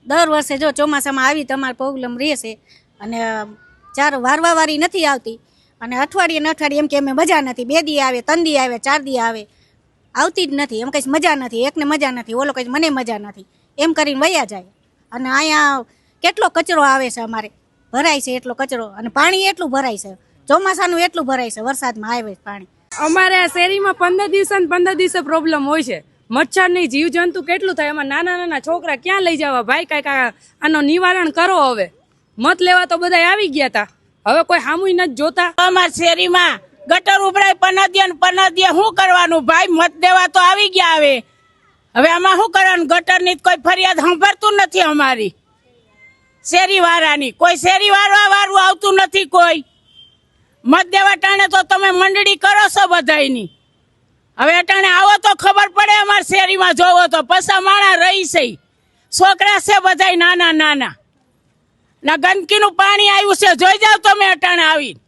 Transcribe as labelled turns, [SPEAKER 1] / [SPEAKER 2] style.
[SPEAKER 1] દર વર્ષે જો ચોમાસામાં આવી તમારે પ્રોબ્લેમ રહેશે અને ચાર વારવાવારી નથી આવતી અને અઠવાડિયે ને અઠવાડિયે એમ કે અમે મજા નથી 2 દી આવે 3 દી આવે 4 દી આવે આવતી જ નથી એમ કઈ મજા નથી એકને મજા નથી ઓલો કઈ મને મજા નથી એમ કરીને વયા જાય અને અહીંયા કેટલો કચરો આવે છે અમારે ભરાય છે એટલો કચરો અને પાણી એટલું ભરાય છે ચોમાસાનું એટલું ભરાય છે વરસાદમાં આવે પાણી
[SPEAKER 2] અમારે આ શેરીમાં 15 દિવસે પ્રોબ્લેમ હોય છે મચ્છર ની જીવજંતુ કેટલું થાય એમાં નાના છોકરા ક્યાં લઈ જવા ભાઈ કઈક આનો નિવારણ કરો હવે મત લેવા તો બધા આવી ગયા તા હવે કોઈ સામુય નથી જોતા
[SPEAKER 3] અમાર શેરીમાં ગટર ઉભરાય પનદિયા શું કરવાનું ભાઈ મત દેવા તો આવી ગયા હવે આમાં શું કરવાનું ગટર ની કોઈ ફરિયાદ સાંભળતું નથી અમારી શેરી વાળાની કોઈ શેરી વાળું આવતું નથી કોઈ મત દેવા ટાણે તો તમે મંડળી કરો છો બધાયની હવે અટાણે આવો તો ખબર પડે અમાર શેરીમાં જોવો તો પસા માણા રહી છે છોકરા છે બધાય નાના ના ગંદકીનું પાણી આવ્યું છે જોઈ જાવ તમે અટાણે આવીને